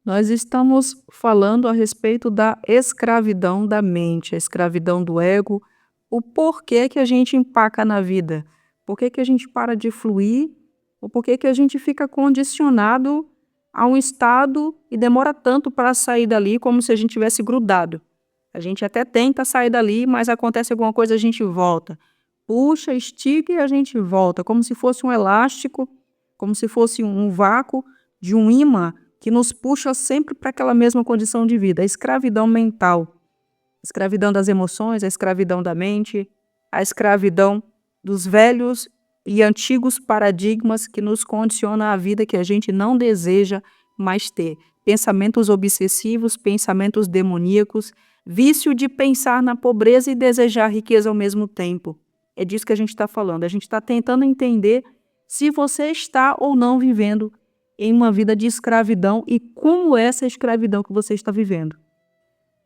Nós estamos falando a respeito da escravidão da mente, a escravidão do ego, o porquê que a gente empaca na vida, por que que a gente para de fluir, ou por que que a gente fica condicionado a um estado e demora tanto para sair dali como se a gente tivesse grudado. A gente até tenta sair dali, mas acontece alguma coisa, a gente volta. Puxa, estica e a gente volta, como se fosse um elástico, como se fosse um vácuo de um imã que nos puxa sempre para aquela mesma condição de vida, a escravidão mental, a escravidão das emoções, a escravidão da mente, a escravidão dos velhos e antigos paradigmas que nos condicionam à vida que a gente não deseja mais ter. Pensamentos obsessivos, pensamentos demoníacos, vício de pensar na pobreza e desejar riqueza ao mesmo tempo. É disso que a gente está falando. A gente está tentando entender se você está ou não vivendo em uma vida de escravidão e como é essa escravidão que você está vivendo.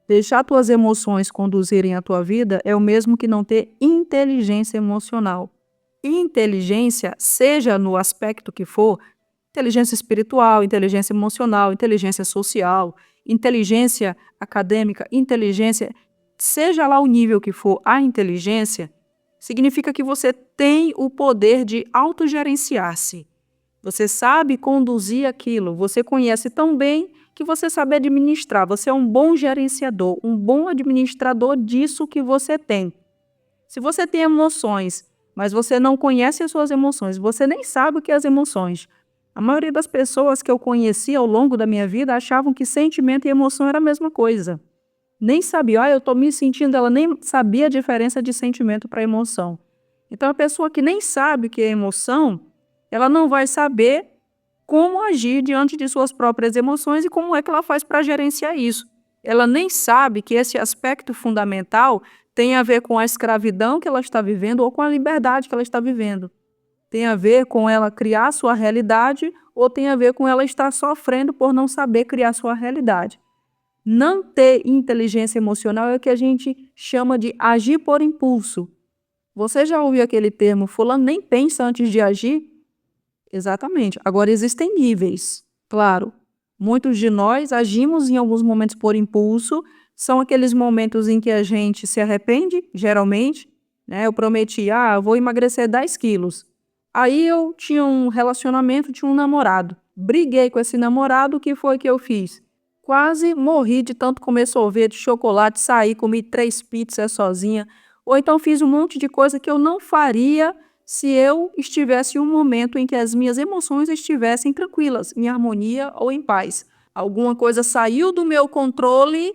Deixar tuas emoções conduzirem a tua vida é o mesmo que não ter inteligência emocional. Inteligência, seja no aspecto que for, inteligência espiritual, inteligência emocional, inteligência social, inteligência acadêmica, inteligência, seja lá o nível que for a inteligência, significa que você tem o poder de autogerenciar-se. Você sabe conduzir aquilo, você conhece tão bem que você sabe administrar. Você é um bom gerenciador, um bom administrador disso que você tem. Se você tem emoções, mas você não conhece as suas emoções, você nem sabe o que é as emoções. A maioria das pessoas que eu conheci ao longo da minha vida achavam que sentimento e emoção era a mesma coisa. Nem sabia, eu estou me sentindo, ela nem sabia a diferença de sentimento para emoção. Então, a pessoa que nem sabe o que é emoção, ela não vai saber como agir diante de suas próprias emoções e como é que ela faz para gerenciar isso. Ela nem sabe que esse aspecto fundamental tem a ver com a escravidão que ela está vivendo ou com a liberdade que ela está vivendo. Tem a ver com ela criar sua realidade ou tem a ver com ela estar sofrendo por não saber criar sua realidade. Não ter inteligência emocional é o que a gente chama de agir por impulso. Você já ouviu aquele termo, fulano nem pensa antes de agir? Exatamente. Agora, existem níveis. Claro, muitos de nós agimos em alguns momentos por impulso, são aqueles momentos em que a gente se arrepende, geralmente, né? Eu prometi, eu vou emagrecer 10 quilos. Aí eu tinha um relacionamento, tinha um namorado. Briguei com esse namorado, o que foi que eu fiz? Quase morri de tanto comer sorvete, chocolate, saí, comi 3 pizzas sozinha. Ou então fiz um monte de coisa que eu não faria se eu estivesse em um momento em que as minhas emoções estivessem tranquilas, em harmonia ou em paz. Alguma coisa saiu do meu controle,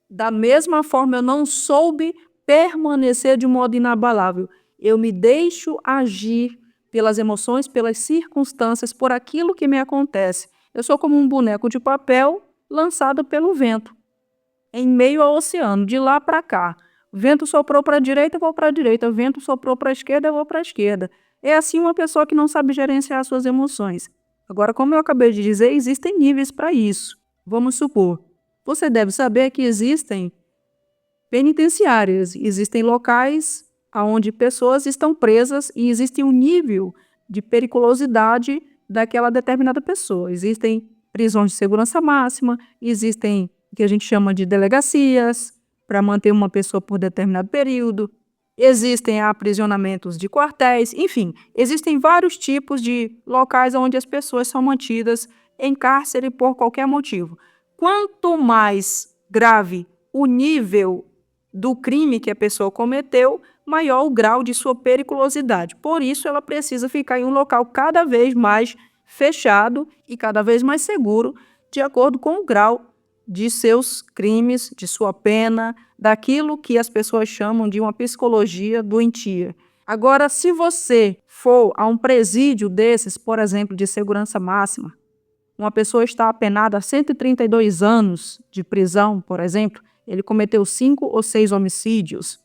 da mesma forma eu não soube permanecer de modo inabalável. Eu me deixo agir pelas emoções, pelas circunstâncias, por aquilo que me acontece. Eu sou como um boneco de papel lançado pelo vento, em meio ao oceano, de lá para cá. O vento soprou para a direita, eu vou para a direita. O vento soprou para a esquerda, eu vou para a esquerda. É assim uma pessoa que não sabe gerenciar suas emoções. Agora, como eu acabei de dizer, existem níveis para isso. Vamos supor, você deve saber que existem penitenciárias, existem locais onde pessoas estão presas e existe um nível de periculosidade daquela determinada pessoa. Existem prisões de segurança máxima, existem o que a gente chama de delegacias, para manter uma pessoa por determinado período. Existem aprisionamentos de quartéis, enfim, existem vários tipos de locais onde as pessoas são mantidas em cárcere por qualquer motivo. Quanto mais grave o nível do crime que a pessoa cometeu, maior o grau de sua periculosidade. Por isso, ela precisa ficar em um local cada vez mais fechado e cada vez mais seguro, de acordo com o grau de seus crimes, de sua pena, daquilo que as pessoas chamam de uma psicologia doentia. Agora, se você for a um presídio desses, por exemplo, de segurança máxima, uma pessoa está apenada a 132 anos de prisão, por exemplo, ele cometeu 5 ou 6 homicídios.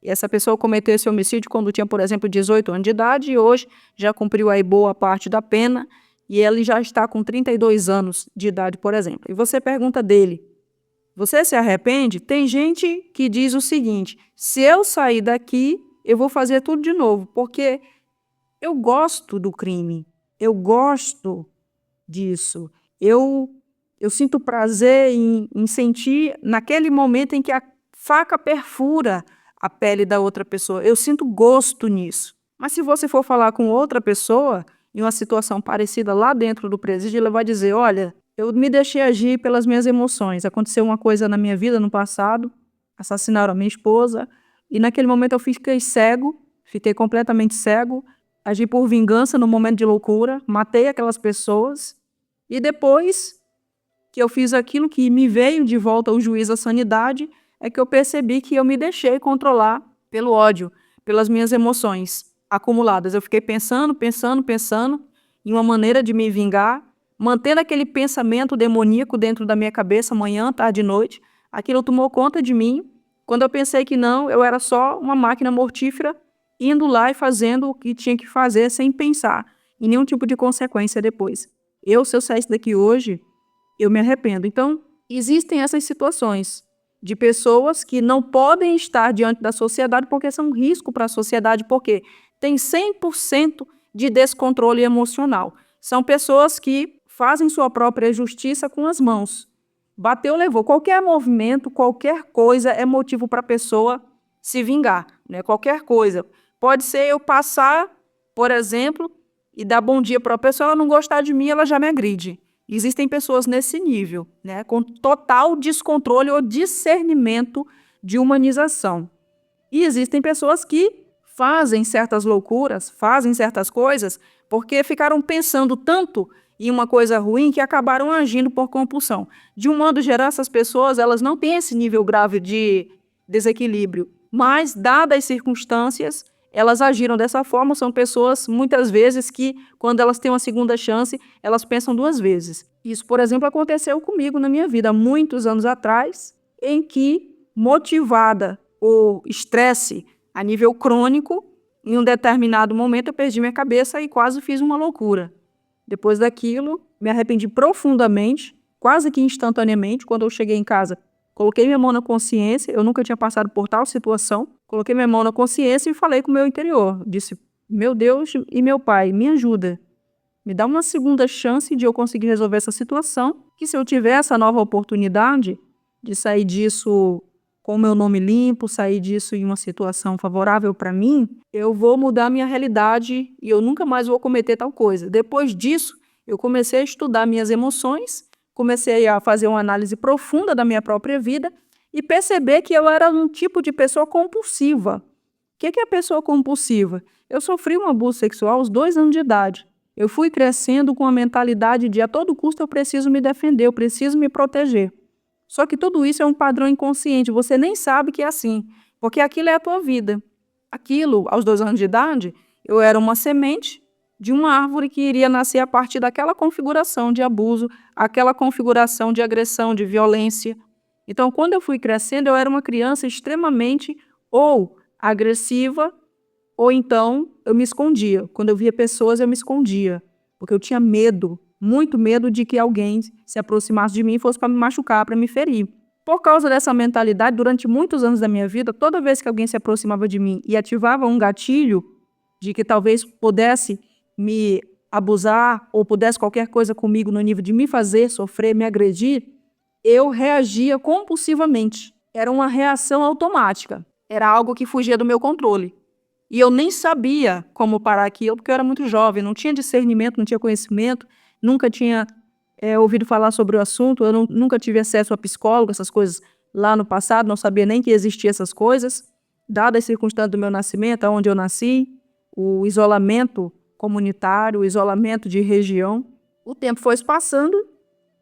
E essa pessoa cometeu esse homicídio quando tinha, por exemplo, 18 anos de idade e hoje já cumpriu aí boa parte da pena, e ele já está com 32 anos de idade, por exemplo. E você pergunta dele, você se arrepende? Tem gente que diz o seguinte, se eu sair daqui, eu vou fazer tudo de novo, porque eu gosto do crime, eu gosto disso, eu Eu sinto prazer em sentir naquele momento em que a faca perfura a pele da outra pessoa. Eu sinto gosto nisso. Mas se você for falar com outra pessoa, em uma situação parecida lá dentro do presídio, ela vai dizer: olha, eu me deixei agir pelas minhas emoções. Aconteceu uma coisa na minha vida no passado, assassinaram a minha esposa, e naquele momento eu fiquei cego, fiquei completamente cego, agi por vingança no momento de loucura, matei aquelas pessoas, e depois que eu fiz aquilo que me veio de volta o juízo à sanidade, é que eu percebi que eu me deixei controlar pelo ódio, pelas minhas emoções acumuladas. Eu fiquei pensando em uma maneira de me vingar, mantendo aquele pensamento demoníaco dentro da minha cabeça, manhã, tarde e noite. Aquilo tomou conta de mim. Quando eu pensei que não, eu era só uma máquina mortífera, indo lá e fazendo o que tinha que fazer sem pensar em nenhum tipo de consequência depois. Se eu saísse daqui hoje, eu me arrependo. Então, existem essas situações de pessoas que não podem estar diante da sociedade porque são um risco para a sociedade, porque tem 100% de descontrole emocional. São pessoas que fazem sua própria justiça com as mãos. Bateu, levou. Qualquer movimento, qualquer coisa é motivo para a pessoa se vingar, né? Qualquer coisa. Pode ser eu passar, por exemplo, e dar bom dia para a pessoa, ela não gostar de mim, ela já me agride. Existem pessoas nesse nível, né, com total descontrole ou discernimento de humanização. E existem pessoas que fazem certas loucuras, fazem certas coisas, porque ficaram pensando tanto em uma coisa ruim que acabaram agindo por compulsão. De um modo geral, essas pessoas elas não têm esse nível grave de desequilíbrio, mas, dadas as circunstâncias, elas agiram dessa forma. São pessoas, muitas vezes, que, quando elas têm uma segunda chance, elas pensam duas vezes. Isso, por exemplo, aconteceu comigo na minha vida, há muitos anos atrás, em que, motivada por estresse a nível crônico, em um determinado momento eu perdi minha cabeça e quase fiz uma loucura. Depois daquilo, me arrependi profundamente, quase que instantaneamente. Quando eu cheguei em casa, coloquei minha mão na consciência, eu nunca tinha passado por tal situação, coloquei minha mão na consciência e falei com o meu interior. Disse: meu Deus e meu Pai, me ajuda. Me dá uma segunda chance de eu conseguir resolver essa situação, que se eu tiver essa nova oportunidade de sair disso com o meu nome limpo, sair disso em uma situação favorável para mim, eu vou mudar minha realidade e eu nunca mais vou cometer tal coisa. Depois disso, eu comecei a estudar minhas emoções, comecei a fazer uma análise profunda da minha própria vida e perceber que eu era um tipo de pessoa compulsiva. O que é a pessoa compulsiva? Eu sofri um abuso sexual aos 2 anos de idade. Eu fui crescendo com a mentalidade de a todo custo eu preciso me defender, eu preciso me proteger. Só que tudo isso é um padrão inconsciente, você nem sabe que é assim, porque aquilo é a tua vida. Aquilo, aos 2 anos de idade, eu era uma semente de uma árvore que iria nascer a partir daquela configuração de abuso, aquela configuração de agressão, de violência. Então, quando eu fui crescendo, eu era uma criança extremamente ou agressiva, ou então eu me escondia. Quando eu via pessoas, eu me escondia, porque eu tinha medo, muito medo de que alguém se aproximasse de mim e fosse para me machucar, para me ferir. Por causa dessa mentalidade, durante muitos anos da minha vida, toda vez que alguém se aproximava de mim e ativava um gatilho de que talvez pudesse me abusar ou pudesse qualquer coisa comigo no nível de me fazer sofrer, me agredir, eu reagia compulsivamente. Era uma reação automática. Era algo que fugia do meu controle. E eu nem sabia como parar aquilo, porque eu era muito jovem, não tinha discernimento, não tinha conhecimento, nunca tinha ouvido falar sobre o assunto, eu nunca tive acesso a psicólogo, essas coisas lá no passado, não sabia nem que existiam essas coisas. Dadas as circunstâncias do meu nascimento, onde eu nasci, o isolamento comunitário, o isolamento de região, o tempo foi se passando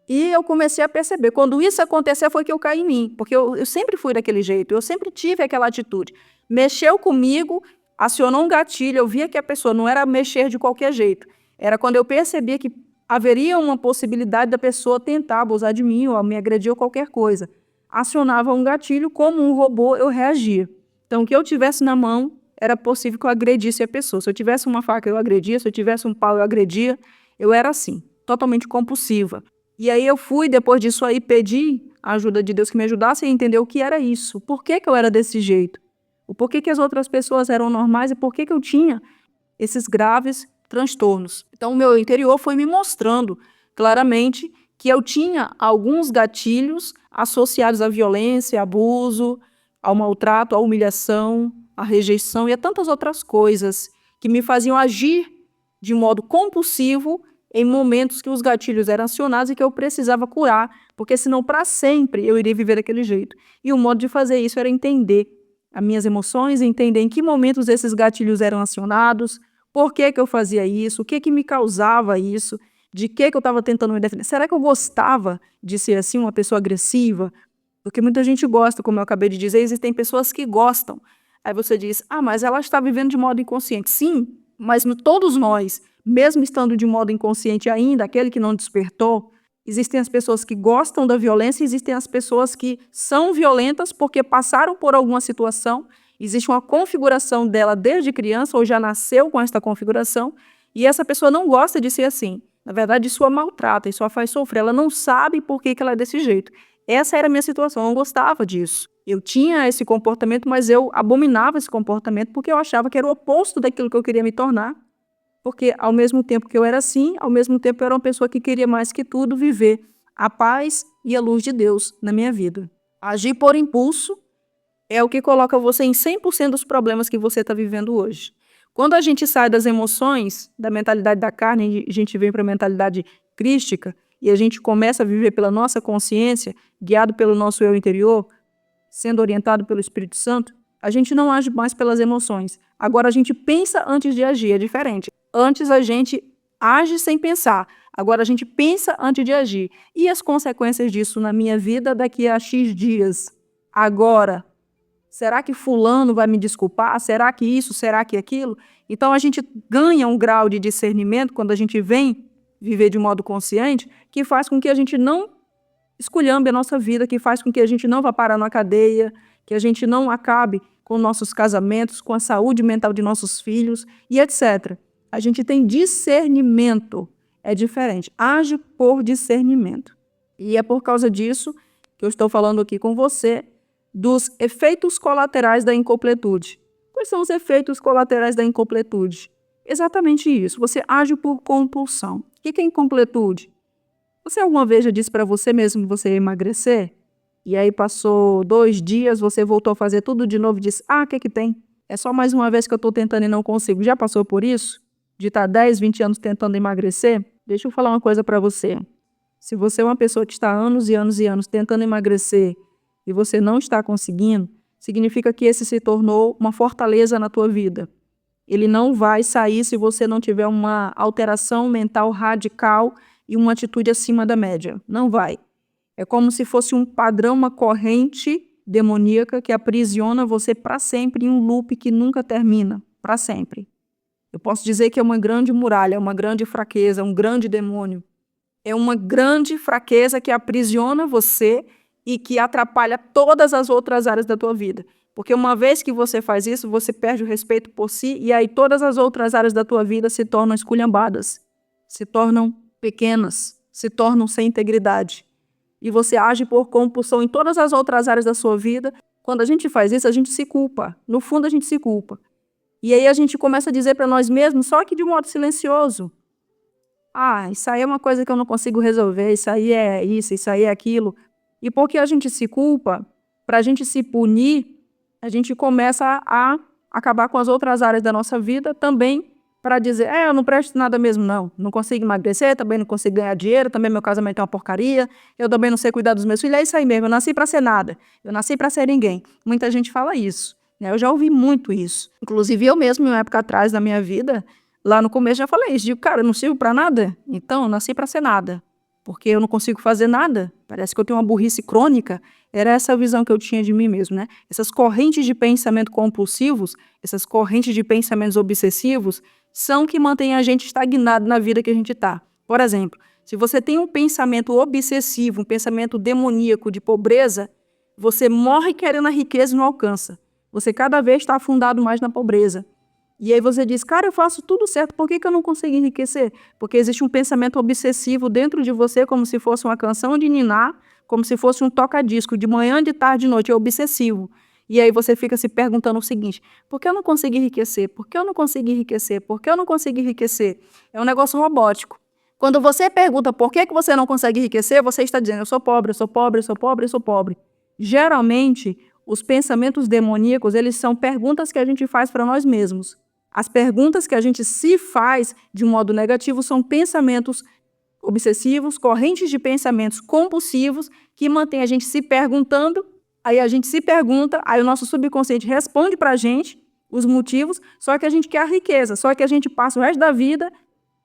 e eu comecei a perceber. Quando isso aconteceu, foi que eu caí em mim, porque eu sempre fui daquele jeito, eu sempre tive aquela atitude. Mexeu comigo, acionou um gatilho, eu via que a pessoa não era mexer de qualquer jeito. Era quando eu percebia que haveria uma possibilidade da pessoa tentar abusar de mim ou me agredir ou qualquer coisa. Acionava um gatilho, como um robô, eu reagia. Então, o que eu tivesse na mão, era possível que eu agredisse a pessoa. Se eu tivesse uma faca, eu agredia. Se eu tivesse um pau, eu agredia. Eu era assim, totalmente compulsiva. E aí eu fui, depois disso aí, pedi a ajuda de Deus que me ajudasse a entender o que era isso. Por que eu era desse jeito? O porquê que as outras pessoas eram normais e por que eu tinha esses graves transtornos. Então, o meu interior foi me mostrando claramente que eu tinha alguns gatilhos associados à violência, abuso, ao maltrato, à humilhação, à rejeição e a tantas outras coisas que me faziam agir de modo compulsivo em momentos que os gatilhos eram acionados e que eu precisava curar, porque senão para sempre eu iria viver daquele jeito. E o modo de fazer isso era entender as minhas emoções, entender em que momentos esses gatilhos eram acionados, por que eu fazia isso, o que me causava isso, de que eu estava tentando me defender. Será que eu gostava de ser assim, uma pessoa agressiva? Porque muita gente gosta, como eu acabei de dizer, existem pessoas que gostam. Aí você diz, mas ela está vivendo de modo inconsciente. Sim, mas todos nós, mesmo estando de modo inconsciente ainda, aquele que não despertou, existem as pessoas que gostam da violência, existem as pessoas que são violentas porque passaram por alguma situação, existe uma configuração dela desde criança ou já nasceu com esta configuração, e essa pessoa não gosta de ser assim. Na verdade, isso a maltrata, isso a faz sofrer, ela não sabe por que ela é desse jeito. Essa era a minha situação, eu não gostava disso. Eu tinha esse comportamento, mas eu abominava esse comportamento porque eu achava que era o oposto daquilo que eu queria me tornar. Porque ao mesmo tempo que eu era assim, ao mesmo tempo eu era uma pessoa que queria mais que tudo viver a paz e a luz de Deus na minha vida. Agir por impulso é o que coloca você em 100% dos problemas que você está vivendo hoje. Quando a gente sai das emoções, da mentalidade da carne, a gente vem para a mentalidade crística e a gente começa a viver pela nossa consciência, guiado pelo nosso eu interior, sendo orientado pelo Espírito Santo, a gente não age mais pelas emoções. Agora a gente pensa antes de agir, é diferente. Antes a gente age sem pensar, agora a gente pensa antes de agir. E as consequências disso na minha vida daqui a X dias? Agora, será que fulano vai me desculpar? Será que isso? Será que aquilo? Então a gente ganha um grau de discernimento quando a gente vem viver de modo consciente, que faz com que a gente não esculhambe a nossa vida, que faz com que a gente não vá parar na cadeia, que a gente não acabe com nossos casamentos, com a saúde mental de nossos filhos e etc. A gente tem discernimento, é diferente, age por discernimento. E é por causa disso que eu estou falando aqui com você dos efeitos colaterais da incompletude. Quais são os efeitos colaterais da incompletude? Exatamente isso, você age por compulsão. O que é incompletude? Você alguma vez já disse para você mesmo que você ia emagrecer? E aí passou 2 dias, você voltou a fazer tudo de novo e disse, o que tem? É só mais uma vez que eu estou tentando e não consigo. Já passou por isso? De estar 10, 20 anos tentando emagrecer? Deixa eu falar uma coisa para você. Se você é uma pessoa que está anos e anos e anos tentando emagrecer e você não está conseguindo, significa que esse se tornou uma fortaleza na tua vida. Ele não vai sair se você não tiver uma alteração mental radical e uma atitude acima da média. Não vai. É como se fosse um padrão, uma corrente demoníaca que aprisiona você para sempre em um loop que nunca termina, para sempre. Eu posso dizer que é uma grande muralha, é uma grande fraqueza, um grande demônio. É uma grande fraqueza que aprisiona você e que atrapalha todas as outras áreas da tua vida. Porque uma vez que você faz isso, você perde o respeito por si e aí todas as outras áreas da tua vida se tornam esculhambadas, se tornam pequenas, se tornam sem integridade. E você age por compulsão em todas as outras áreas da sua vida. Quando a gente faz isso, a gente se culpa. No fundo, a gente se culpa. E aí a gente começa a dizer para nós mesmos, só que de modo silencioso, isso aí é uma coisa que eu não consigo resolver, isso aí é isso aí é aquilo. E porque a gente se culpa, para a gente se punir, a gente começa a acabar com as outras áreas da nossa vida também para dizer, eu não presto nada mesmo não consigo emagrecer, também não consigo ganhar dinheiro, também meu casamento é uma porcaria, eu também não sei cuidar dos meus filhos, é isso aí mesmo, eu nasci para ser nada, eu nasci para ser ninguém. Muita gente fala isso, né? Eu já ouvi muito isso. Inclusive eu mesmo, em uma época atrás da minha vida, lá no começo já falei isso, digo, cara, eu não sirvo para nada, então eu nasci para ser nada, porque eu não consigo fazer nada, parece que eu tenho uma burrice crônica. Era essa a visão que eu tinha de mim mesmo, né? Essas correntes de pensamento compulsivos, essas correntes de pensamentos obsessivos, são que mantêm a gente estagnado na vida que a gente está. Por exemplo, se você tem um pensamento obsessivo, um pensamento demoníaco de pobreza, você morre querendo a riqueza e não alcança. Você cada vez está afundado mais na pobreza. E aí você diz, cara, eu faço tudo certo, por que eu não consigo enriquecer? Porque existe um pensamento obsessivo dentro de você, como se fosse uma canção de ninar, como se fosse um toca-disco, de manhã, de tarde, de noite, é obsessivo. E aí você fica se perguntando o seguinte, por que eu não consigo enriquecer? Por que eu não consigo enriquecer? Por que eu não consigo enriquecer? É um negócio robótico. Quando você pergunta por que você não consegue enriquecer, você está dizendo, eu sou pobre, eu sou pobre, eu sou pobre, eu sou pobre. Geralmente, os pensamentos demoníacos, eles são perguntas que a gente faz para nós mesmos. As perguntas que a gente se faz de um modo negativo são pensamentos obsessivos, correntes de pensamentos compulsivos, que mantêm a gente se perguntando, aí a gente se pergunta, aí o nosso subconsciente responde para a gente os motivos, só que a gente quer a riqueza, só que a gente passa o resto da vida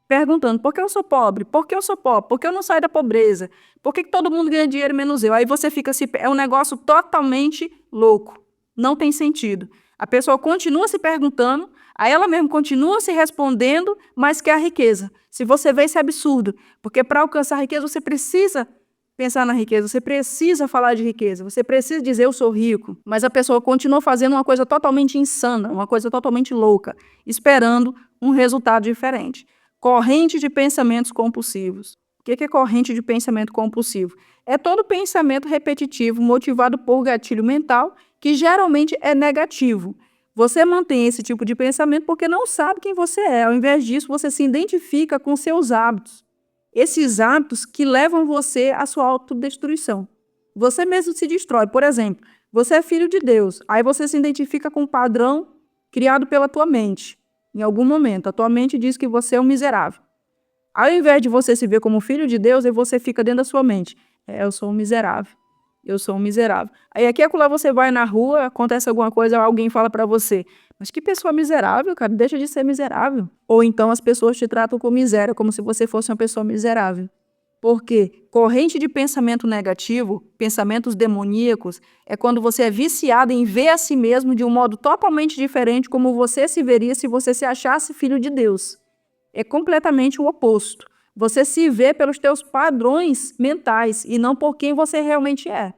perguntando, por que eu sou pobre? Por que eu sou pobre? Por que eu não saio da pobreza? Por que todo mundo ganha dinheiro menos eu? Aí você fica é um negócio totalmente louco, não tem sentido. A pessoa continua se perguntando, aí ela mesmo continua se respondendo, mas quer a riqueza. Se você vê, isso é absurdo, porque para alcançar a riqueza você precisa pensar na riqueza, você precisa falar de riqueza, você precisa dizer eu sou rico, mas a pessoa continua fazendo uma coisa totalmente insana, uma coisa totalmente louca, esperando um resultado diferente. Corrente de pensamentos compulsivos. O que é corrente de pensamento compulsivo? É todo pensamento repetitivo motivado por gatilho mental, que geralmente é negativo. Você mantém esse tipo de pensamento porque não sabe quem você é. Ao invés disso, você se identifica com seus hábitos. Esses hábitos que levam você à sua autodestruição. Você mesmo se destrói. Por exemplo, você é filho de Deus. Aí você se identifica com um padrão criado pela tua mente. Em algum momento, a tua mente diz que você é um miserável. Ao invés de você se ver como filho de Deus, aí você fica dentro da sua mente. Eu sou um miserável. Eu sou um miserável. Aí aqui acolá você vai na rua, acontece alguma coisa, alguém fala para você, mas que pessoa miserável, cara, deixa de ser miserável. Ou então as pessoas te tratam com miséria, como se você fosse uma pessoa miserável. Porque corrente de pensamento negativo, pensamentos demoníacos, é quando você é viciado em ver a si mesmo de um modo totalmente diferente como você se veria se você se achasse filho de Deus. É completamente o oposto. Você se vê pelos teus padrões mentais e não por quem você realmente é.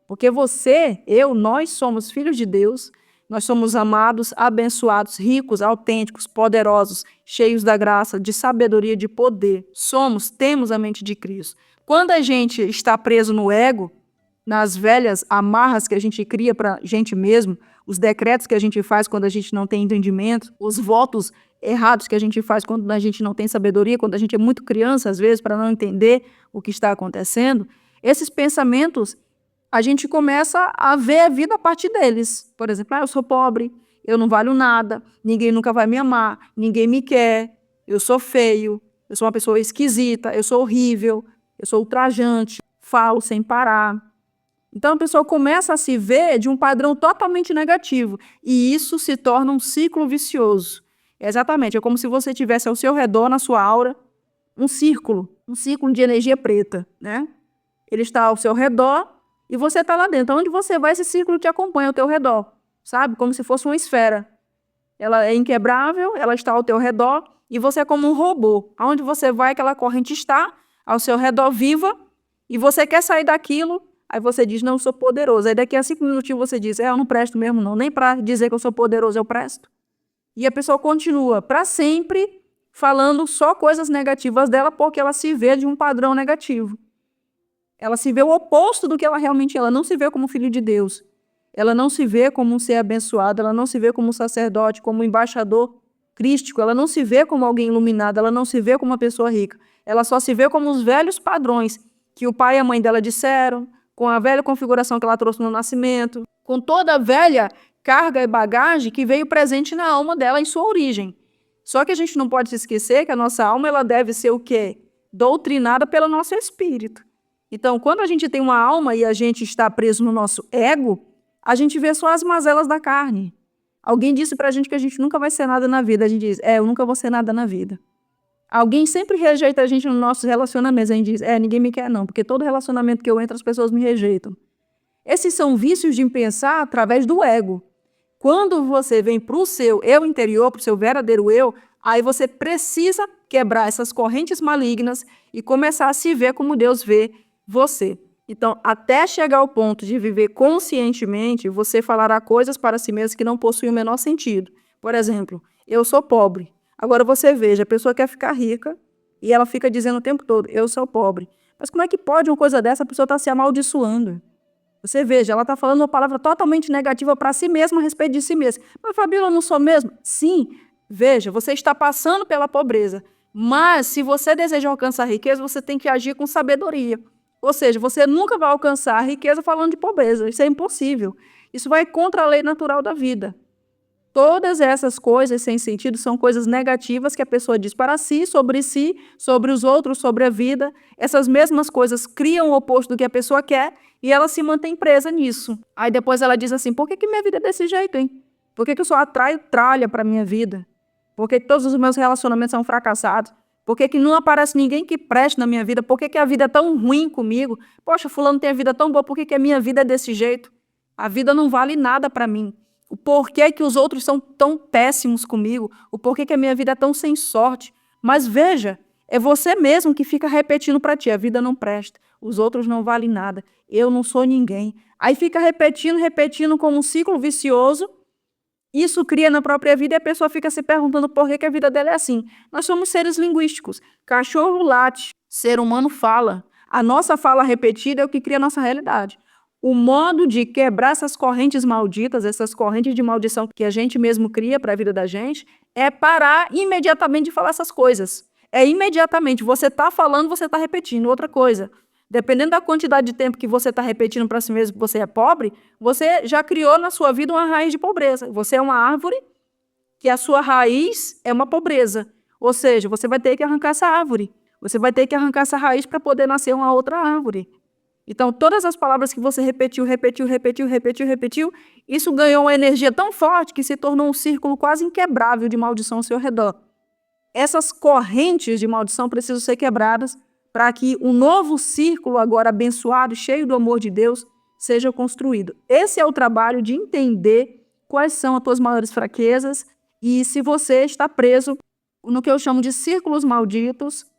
Porque você, nós somos filhos de Deus, nós somos amados, abençoados, ricos, autênticos, poderosos, cheios da graça, de sabedoria, de poder. Temos a mente de Cristo. Quando a gente está preso no ego, nas velhas amarras que a gente cria para a gente mesmo, os decretos que a gente faz quando a gente não tem entendimento, os votos errados que a gente faz quando a gente não tem sabedoria, quando a gente é muito criança, às vezes, para não entender o que está acontecendo, esses pensamentos, a gente começa a ver a vida a partir deles. Por exemplo, eu sou pobre, eu não valho nada, ninguém nunca vai me amar, ninguém me quer, eu sou feio, eu sou uma pessoa esquisita, eu sou horrível, eu sou ultrajante, falo sem parar. Então a pessoa começa a se ver de um padrão totalmente negativo e isso se torna um ciclo vicioso. Exatamente, é como se você tivesse ao seu redor, na sua aura, um círculo de energia preta, né? Ele está ao seu redor e você está lá dentro. Onde você vai, esse círculo te acompanha ao teu redor, sabe? Como se fosse uma esfera. Ela é inquebrável, ela está ao teu redor e você é como um robô. Aonde você vai, aquela corrente está ao seu redor viva e você quer sair daquilo. Aí você diz, não, eu sou poderoso. Aí daqui a 5 minutinhos você diz, eu não presto mesmo não, nem para dizer que eu sou poderoso eu presto. E a pessoa continua para sempre falando só coisas negativas dela porque ela se vê de um padrão negativo. Ela se vê o oposto do que ela realmente é. Ela não se vê como filho de Deus. Ela não se vê como um ser abençoado, ela não se vê como um sacerdote, como um embaixador crístico, ela não se vê como alguém iluminado, ela não se vê como uma pessoa rica. Ela só se vê como os velhos padrões que o pai e a mãe dela disseram, com a velha configuração que ela trouxe no nascimento, com toda a velha carga e bagagem que veio presente na alma dela em sua origem. Só que a gente não pode se esquecer que a nossa alma ela deve ser o quê? Doutrinada pelo nosso espírito. Então, quando a gente tem uma alma e a gente está preso no nosso ego, a gente vê só as mazelas da carne. Alguém disse pra gente que a gente nunca vai ser nada na vida. A gente diz, eu nunca vou ser nada na vida. Alguém sempre rejeita a gente nos nossos relacionamentos. A gente diz, ninguém me quer não, porque todo relacionamento que eu entro, as pessoas me rejeitam. Esses são vícios de pensar através do ego. Quando você vem para o seu eu interior, para o seu verdadeiro eu, aí você precisa quebrar essas correntes malignas e começar a se ver como Deus vê você. Então, até chegar ao ponto de viver conscientemente, você falará coisas para si mesmo que não possuem o menor sentido. Por exemplo, eu sou pobre. Agora você veja, a pessoa quer ficar rica e ela fica dizendo o tempo todo, eu sou pobre. Mas como é que pode uma coisa dessa, a pessoa está se amaldiçoando? Você veja, ela está falando uma palavra totalmente negativa para si mesma a respeito de si mesma. Mas, Fabíola, eu não sou mesmo? Sim, veja, você está passando pela pobreza. Mas, se você deseja alcançar riqueza, você tem que agir com sabedoria. Ou seja, você nunca vai alcançar a riqueza falando de pobreza. Isso é impossível. Isso vai contra a lei natural da vida. Todas essas coisas sem sentido são coisas negativas que a pessoa diz para si, sobre os outros, sobre a vida. Essas mesmas coisas criam o oposto do que a pessoa quer e ela se mantém presa nisso. Aí depois ela diz assim, por que minha vida é desse jeito, hein? Por que eu só atraio tralha para a minha vida? Por que todos os meus relacionamentos são fracassados? Por que não aparece ninguém que preste na minha vida? Por que a vida é tão ruim comigo? Poxa, fulano tem a vida tão boa, por que a minha vida é desse jeito? A vida não vale nada para mim. O porquê que os outros são tão péssimos comigo, o porquê que a minha vida é tão sem sorte. Mas veja, é você mesmo que fica repetindo para ti, a vida não presta, os outros não valem nada, eu não sou ninguém. Aí fica repetindo como um ciclo vicioso, isso cria na própria vida e a pessoa fica se perguntando por que a vida dela é assim. Nós somos seres linguísticos, cachorro late, ser humano fala. A nossa fala repetida é o que cria a nossa realidade. O modo de quebrar essas correntes malditas, essas correntes de maldição que a gente mesmo cria para a vida da gente, é parar imediatamente de falar essas coisas. É imediatamente. Você está falando, você está repetindo. Outra coisa, dependendo da quantidade de tempo que você está repetindo para si mesmo que você é pobre, você já criou na sua vida uma raiz de pobreza. Você é uma árvore que a sua raiz é uma pobreza. Ou seja, você vai ter que arrancar essa árvore. Você vai ter que arrancar essa raiz para poder nascer uma outra árvore. Então, todas as palavras que você repetiu, isso ganhou uma energia tão forte que se tornou um círculo quase inquebrável de maldição ao seu redor. Essas correntes de maldição precisam ser quebradas para que um novo círculo agora abençoado, cheio do amor de Deus, seja construído. Esse é o trabalho de entender quais são as tuas maiores fraquezas e se você está preso no que eu chamo de círculos malditos,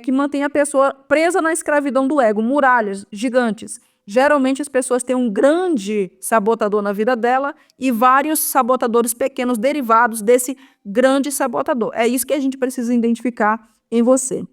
que mantém a pessoa presa na escravidão do ego, muralhas gigantes. Geralmente as pessoas têm um grande sabotador na vida dela e vários sabotadores pequenos derivados desse grande sabotador. É isso que a gente precisa identificar em você.